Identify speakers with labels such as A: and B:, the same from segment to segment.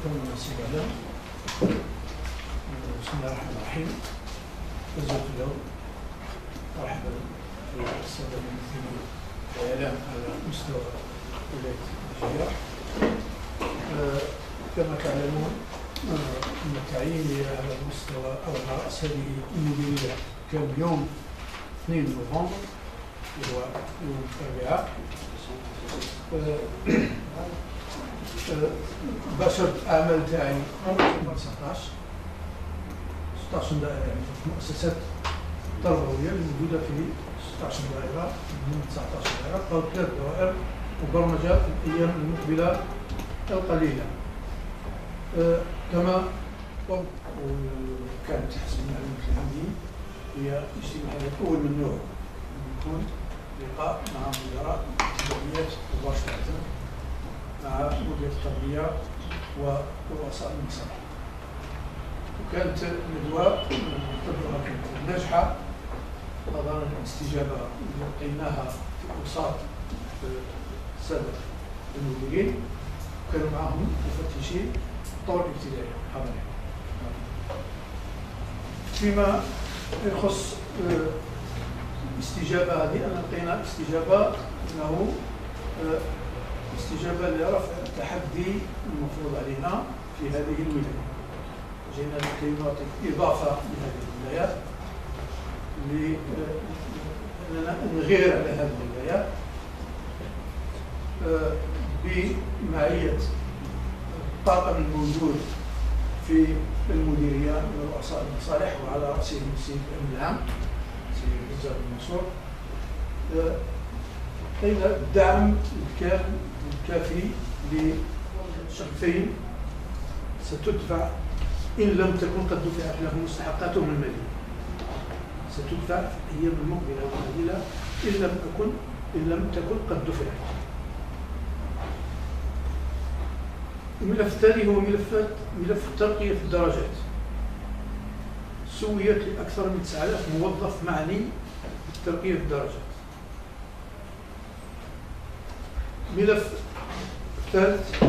A: شكرا سيدنا. بسم الله الرحمن الرحيم. نزلت اليوم مرحبا بالسادة الممثلين والإعلام على مستوى ولاية الجياح. كما تعلمون أن تعييني على المستوى أو على رأس هذه المديرية كان يوم 2 نوفمبر وهو يوم الأربعاء. باشرت أعمال تاعي في 16 دائرة، يعني في المؤسسات التربوية الموجودة في 16 دائرة من 19 دائرة أو 3 دوائر مبرمجة في الأيام المقبلة القليلة. كما قلت وكانت حسب المعلومات اللي عندي هي اجتماعية أول من نوعه، يكون لقاء مع مدراء الابتدائيات مباشرة مع مدير التربية ورؤساء المصالح. وكانت ندوة تبدو كانت ناجحة نظرا للاستجابة اللي لقيناها في أوساط السادة المديرين، وكانوا معهم مفتشين الطور الابتدائي حاضرين. فيما يخص الاستجابة هذه أنا لقينا استجابة أنه استجابة لرفع التحدي المفروض علينا في هذه الولاية. جينا لكي نعطي إضافة لهذه الولايات لأننا نغير على هذه الولايات بمعية الطاقم الموجود في المديرية من رؤساء المصالح وعلى رأسهم السيد الأمين العام السيد بزار المنصور. لقينا الدعم الكافي لشخصين ستدفع إن لم تكن قد دفعت لهم مستحقاتهم المالية، ستدفع في الأيام المقبلة والقليلة إن لم تكن قد دفعت. الملف الثاني هو ملف الترقية في الدرجات. سويت لأكثر من 9000 موظف معني بالترقية في الدرجات. ملف الثالث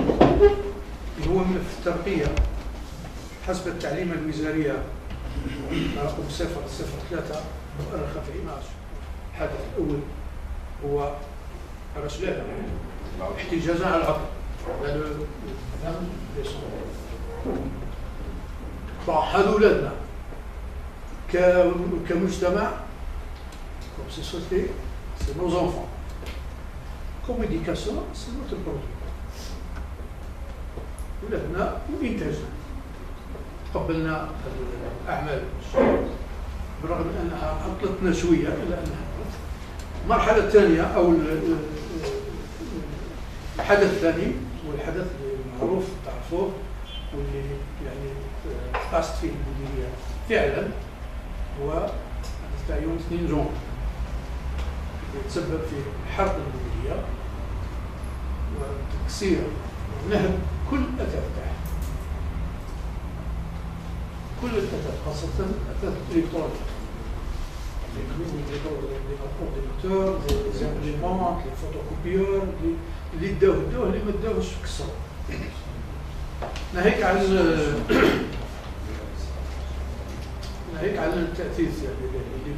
A: هو ملف الترقية حسب التعليمة الوزارية رقم 003 مؤرخة في 12. الحدث الأول هو رسلان احتجاجا على العقل هذا أولادنا كمجتمع comme société, c'est nos enfants. Comme éducation, c'est notre produit. ولادنا وإنتاجنا. قبلنا أعمال برغم من أنها عطلتنا شوية إلا أنها المرحلة الثانية أو الحدث الثاني والحدث المعروف تعرفوه واللي يعني قاست فيه المديرية فعلا هو تاع يوم 2 جون يتسبب في حرق المديرية وتكسير ونهب كل أثاث تاعها، كل الأثاث خاصة الأثاث الإلكترونية، les ordinateurs, les imprimantes, les photocopieurs اللي داوه اللي ما داوهش كسروا. ناهيك عن التأثيث يعني اللي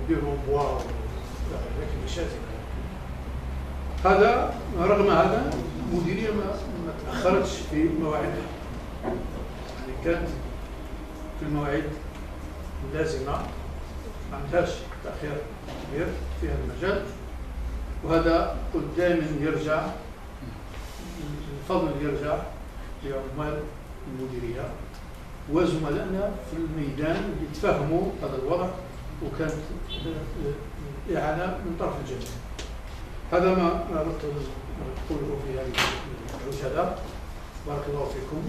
A: يديروا بوا لكن مشاكل. هذا رغم هذا المديرية ما تأخرتش في مواعيدها، يعني كانت في المواعيد اللازمة، ما عندهاش تأخير كبير في هذا المجال. وهذا قلت دائما يرجع الفضل يرجع لعمال المديرية وزملائنا في الميدان اللي تفهموا هذا الوضع، وكانت إعانة من طرف الجميع. هذا ما أردت أقوله في هذه العجالة. بارك الله فيكم.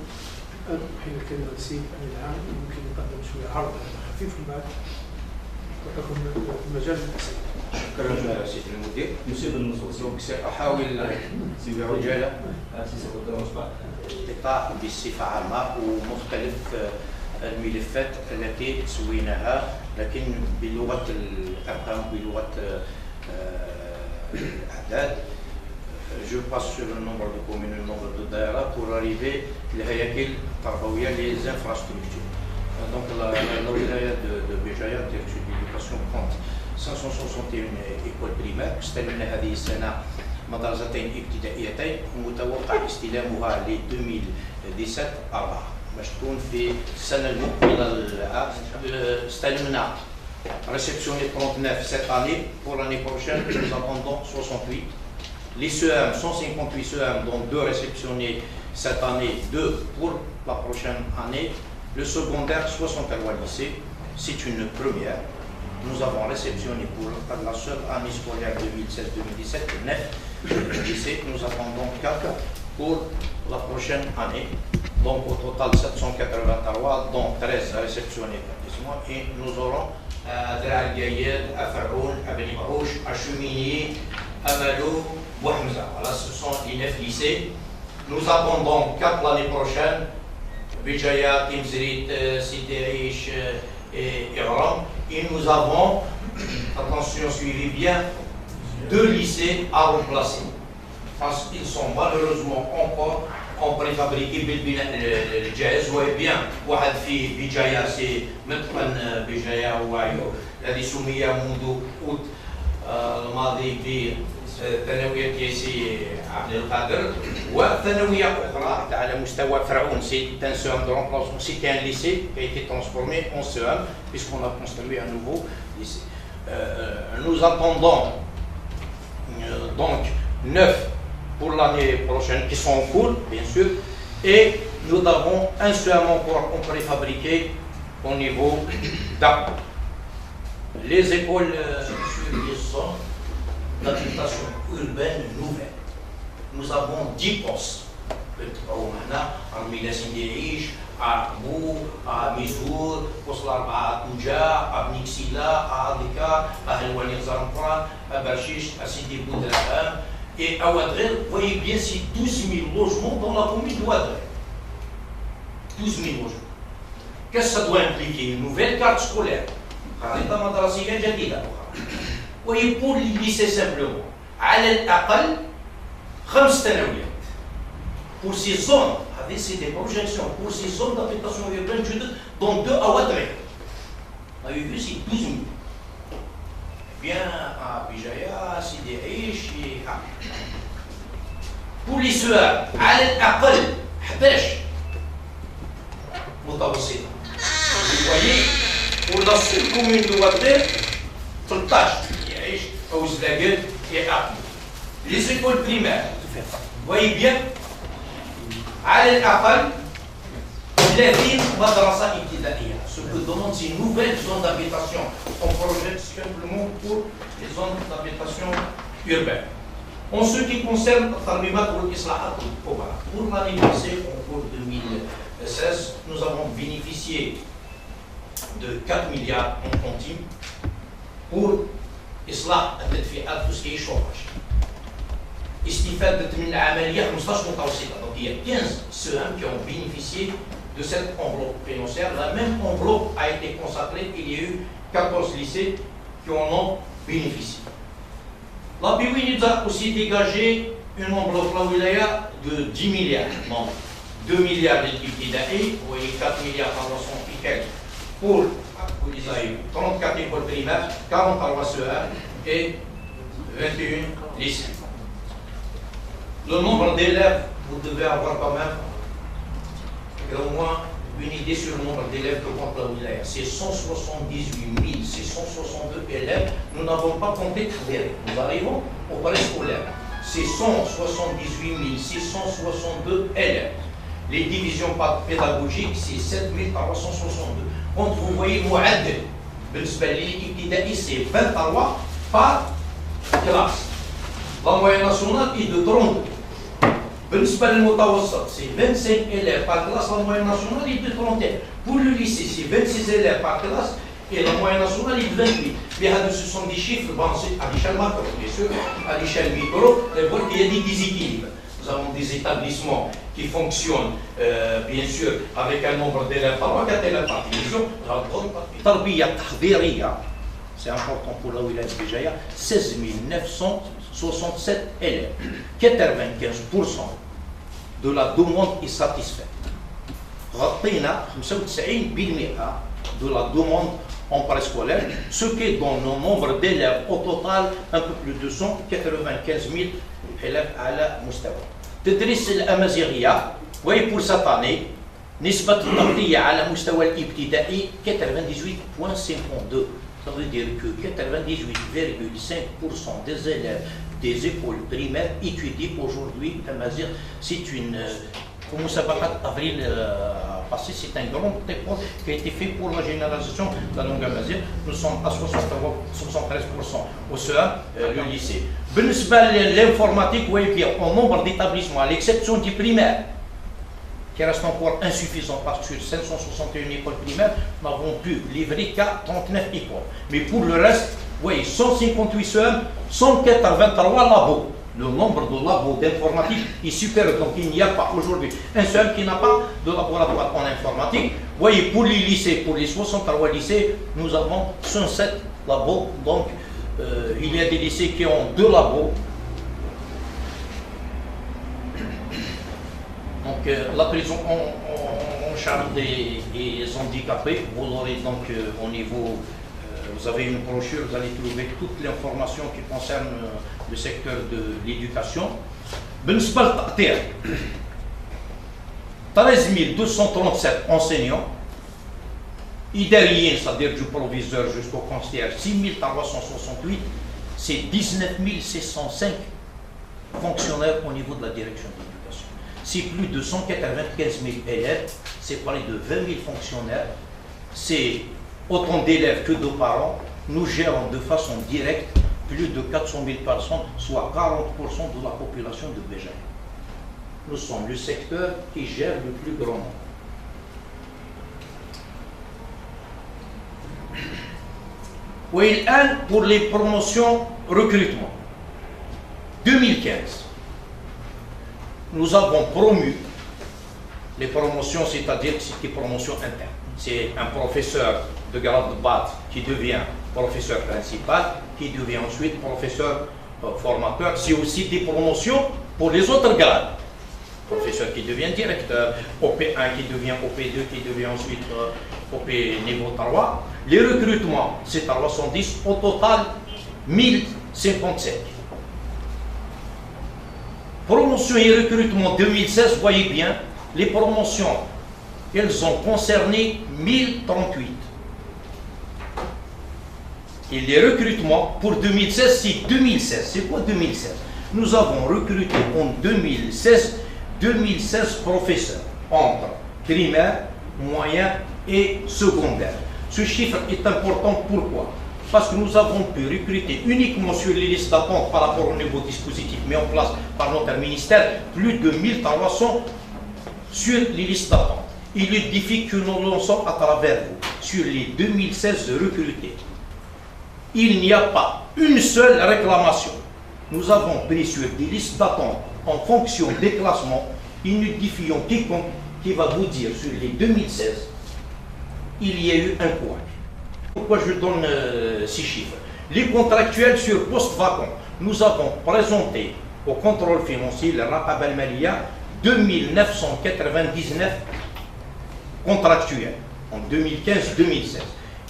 A: أحيل الكلمة للسيد الأمين العام ممكن يقدم شوية عرض خفيف من بعد وتكون المجال للأسئلة.
B: شكرا سيد المدير. مسيو بالنصوص سأحاول بعجالة القطاع بصفة عامة ومختلف الملفات التي سويناها لكن بلغة الأرقام بلغة الأعداد. je passe sur le nombre de communes, le nombre de daïra pour arriver les infrastructures. Donc la wilaya de Béjaïa, direction de l'éducation, compte 561 écoles primaires. استلمنا هذه السنة مدرستين ابتدائيتين ومتوقع استلامها ل 2017 4 باش تكون في السنة المقبلة. استلمنا réceptionné 39 cette année. Pour l'année prochaine, nous attendons 68. Les CEM, 158 CEM, dont 2 réceptionnés cette année, 2 pour la prochaine année. Le secondaire, 63 lycées. C'est une première. Nous avons réceptionné pour la seule année scolaire 2016-2017 9 lycées. Nous attendons 4 pour la prochaine année. Donc au total 783, dont 13 réceptionnés et nous aurons درع الجياد أفعون أبن معوش أشميني أملو بوحمزة. Voilà, ce sont les 9 lycées. Nous attendons 4 l'année prochaine. Béjaïa, Timzrit, Sidi Aish et Iram. Et nous avons, attention, suivez bien, 2 lycées à remplacer. Parce qu'ils sont malheureusement encore en préfabriqué بالبناء الجاهز. وهي bien واحد في بجايا سي متقن بجايا وعيو الذي سمي منذ أوت الماضي بثانوية ياسي عبد القادر وثانوية أخرى على مستوى فرعون. C'est un CEM de remplacement, c'était un lycée qui a été transformé en CEM puisqu'on a construit un nouveau lycée. Nous attendons donc 9 pour l'année prochaine, qui sont en cours, bien sûr, et nous avons un CEM encore en préfabriqué au niveau d'Aqba. Les écoles sur les zones d'habitation urbaine nouvelle. Nous avons 10 postes. À Milasindéish, à Bou, à Mizour, à Touja, à Nixila, à Adika, à Helwani Zampran, à Bachish, à Sidi Boudraham. Et à Ouadrel, vous voyez bien, c'est 12 000 logements dans la commune de Ouadrel. 12 000 logements. Qu'est-ce que ça doit impliquer? Une nouvelle carte scolaire. Vous voyez, pour les lycées simplement, على الأقل 5 سنوات. Pour ces zones, c'est des projections, pour ces zones d'habitation urbaine, dont 2 à Ouadrel. Vous avez vu, c'est 12 000. Bien à Béjaïa, Sidi Aish et à pour les CEM على الأقل 11 متوسطة. Vous voyez, pour la seule commune de Ouadrel, 13 يعيش أو زلاقل et à les écoles primaires. Vous voyez bien, على الأقل 30 مدرسة ابتدائية. Ce que demande ces nouvelles zones d'habitation. On projette simplement pour les zones d'habitation urbaines. En ce qui concerne pour l'année passée, en cours 2016, nous avons bénéficié de 4 milliards en centimes pour إصلاح التدفئات tout ce qui est chômage. استفادت من العملية 15 متوسطة. Donc il y a 15 CEM qui ont bénéficié de cette enveloppe financière. La même enveloppe a été consacrée. Il y a eu 14 lycées qui en ont bénéficié. La BIWI nous a aussi dégagé une enveloppe la wilaya de 10 milliards. Donc 2 milliards d'Ibtida'i, vous voyez 4 milliards par et quelques pour 34 écoles primaires, 43 CEM et 21 lycées. Le nombre d'élèves, vous devez avoir quand même au moins une idée sur le nombre d'élèves que compte la wilaya. C'est 178 c'est 162 élèves. Nous n'avons pas compté Khadiri. Nous arrivons au préscolaire. C'est 178 662 élèves. Les divisions pédagogiques, c'est 7362. Quand vous voyez Mouadel, c'est 23 par classe. La moyenne nationale est de 30. C'est 25 élèves par classe, la moyenne nationale est de 31. Pour le lycée, c'est 26 élèves par classe et la moyenne nationale est de 28. Mais ce sont des chiffres à l'échelle macro, bien sûr, à l'échelle micro, il y a des déséquilibres. Nous avons des établissements qui fonctionnent, bien sûr, avec un nombre d'élèves par 4 élèves par division. التربية التحضيرية c'est important pour la wilaya de Béjaïa, 16 967 élèves. 95% de la demande est satisfaite. غطينا 95% de la demande en préscolaire, ce qui donne le nombre d'élèves au total un peu plus de 195 000 élèves à la مستوى. تدريس الأمازيغية وهي pour cette année نسبة التغطية على مستوى الابتدائي 98.52. Ça veut dire que 98,5% des élèves des écoles primaires étudient aujourd'hui l'Amazigh. C'est une مسابقة avril passé, c'est un grand effort qui a été fait pour la généralisation de la langue amazigh. Nous sommes à 73% au CEA, le lycée. بالنسبة l'informatique, oui, bien, au nombre d'établissements, à l'exception du primaire, qui reste encore insuffisant parce que sur 561 écoles primaires, nous n'avons pu livrer qu'à 39 écoles. Mais pour le reste, oui, 158 CEM, 183 labos. Le nombre de labos d'informatique est supérieur, donc il n'y a pas aujourd'hui un seul qui n'a pas de laboratoire en informatique. Vous voyez, pour les lycées, pour les 63 lycées, nous avons 107 labos, donc il y a des lycées qui ont 2 labos. Donc la prise en charge des handicapés, vous l'aurez donc au niveau, vous avez une brochure, vous allez trouver toute l'information qui concerne le secteur de l'éducation. بالنسبة للتقطيع 13 237 enseignants, إداريين, c'est-à-dire du proviseur jusqu'au concierge 6 368, c'est 19 605 fonctionnaires au niveau de la direction de l'éducation. C'est plus de 195 000 élèves, c'est près de 20 000 fonctionnaires, c'est autant d'élèves que de parents. Nous gérons de façon directe plus de 400 000 personnes, soit 40% de la population de Béjaïa. Nous sommes le secteur qui gère le plus grand nombre. Oui, pour les promotions recrutement. 2015, nous avons promu les promotions, c'est-à-dire que c'est des promotions internes. C'est un professeur de grade de base qui devient professeur principal, qui devient ensuite professeur formateur. C'est aussi des promotions pour les autres grades. Professeur qui devient directeur, OP1 qui devient OP2, qui devient ensuite OP niveau 3. Les recrutements, c'est à 310, au total 1057. Promotion et recrutement 2016, vous voyez bien, les promotions, elles ont concerné 1038. Et les recrutements pour 2016, c'est 2016. C'est quoi 2016? Nous avons recruté en 2016 professeurs entre primaire, moyen et secondaire. Ce chiffre est important, pourquoi? Parce que nous avons pu recruter uniquement sur les listes d'attente par rapport au nouveau dispositif mis en place par notre ministère, plus de 1300 sur les listes d'attente. Il est difficile que nous lançons à travers vous sur les 2016 recrutés. Il n'y a pas une seule réclamation. Nous avons pris sur des listes d'attente en fonction des classements. Nous défions quiconque qui va vous dire sur les 2016, il y a eu un couac. Pourquoi je donne ces chiffres? Les contractuels sur poste vacant, nous avons présenté au contrôle financier, le Raqab al-Maliya, 2999 contractuels en 2015-2016.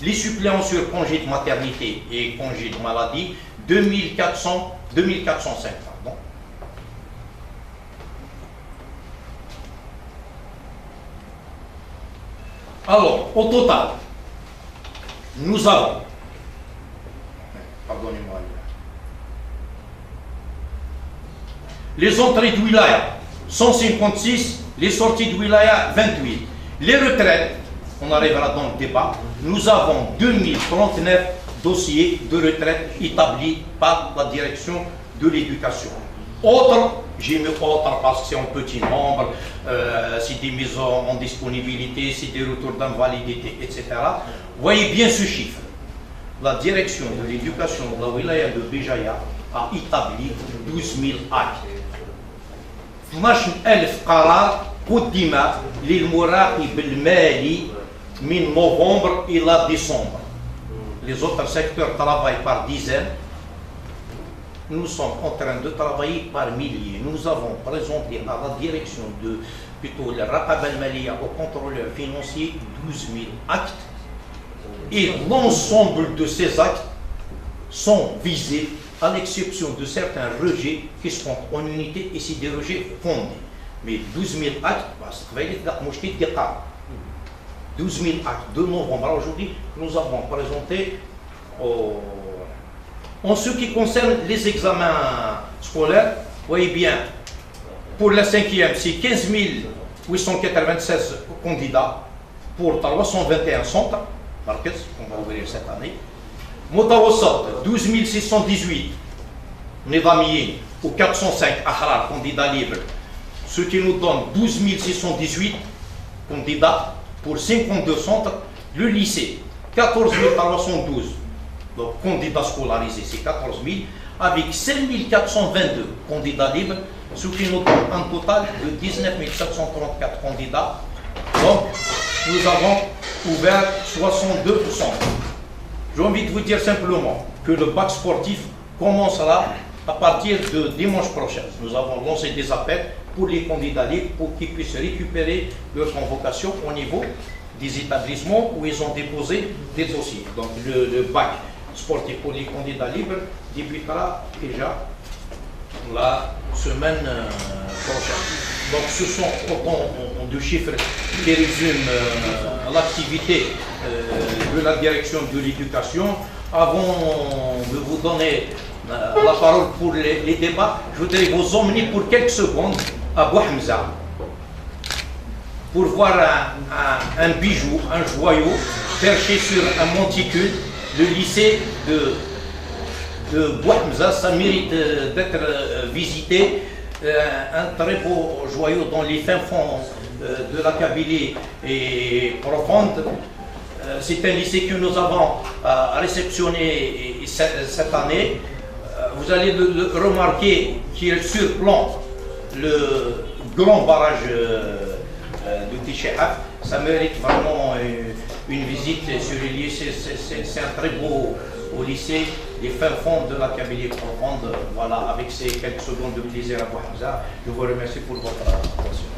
B: Les suppléants sur congé de maternité et congé de maladie, 2405. Pardon. Alors, au total, nous avons, pardonnez-moi, les entrées de wilaya 156, les sorties de wilaya 28. Les retraites, on arrivera dans le débat, nous avons 2039 dossiers de retraite établis par la direction de l'éducation. Autres, j'ai mis autres parce que c'est un petit nombre, c'est des mises en disponibilité, c'est des retours d'invalidité, etc. Voyez bien ce chiffre. La direction de l'éducation de la wilaya de Béjaïa a établi 12 000 actes. 12,000 قرار قدم للمراقب المالي من نوفمبر إلى ديسمبر. les autres secteurs travaillent par dizaines. Nous sommes en train de travailler par milliers. Nous avons présenté à la direction de plutôt le Raqaba al-Maliya au contrôleur financier 12 000 actes. Et l'ensemble de ces actes sont visés, à l'exception de certains rejets qui sont en unité et c'est des rejets fondés. Mais 12 000 actes, 12 000 actes de novembre à aujourd'hui, nous avons présenté en ce qui concerne les examens scolaires. Voyez bien, pour la 5e, c'est 15 896 candidats pour 321 centres, on va ouvrir cette année. Mutawassat, 12 618 Nidamiyin ou 405 Ahrar, candidats libres, ce qui nous donne 12 618 candidats pour 52 centres. Le lycée, 14 312 donc candidats scolarisés, c'est 14 000, avec 5 422 candidats libres, ce qui nous donne un total de 19 734 candidats. Donc, nous avons ouvert 62 centres. J'ai envie de vous dire simplement que le bac sportif commencera à partir de dimanche prochain. Nous avons lancé des appels pour les candidats libres pour qu'ils puissent récupérer leur convocation au niveau des établissements où ils ont déposé des dossiers. Donc le bac sportif pour les candidats libres débutera déjà la semaine prochaine. Donc ce sont autant de chiffres qui résument l'activité de la direction de l'éducation. Avant de vous donner la parole pour les débats, je voudrais vous emmener pour quelques secondes à Bouhamza pour voir un bijou, un joyau perché sur un monticule. Le lycée de Bouhamza, ça mérite d'être visité. Un très beau joyau dans les fins fonds de la Kabylie et profonde. C'est un lycée que nous avons réceptionné cette année. Vous allez le remarquer qu'il surplombe le grand barrage de Tichehaf. Ça mérite vraiment une visite sur le lycée. C'est un très beau lycée, les fins fonds de la Kabylie profonde. Voilà, avec ces quelques secondes de plaisir à Bouhamza, je vous remercie pour votre attention.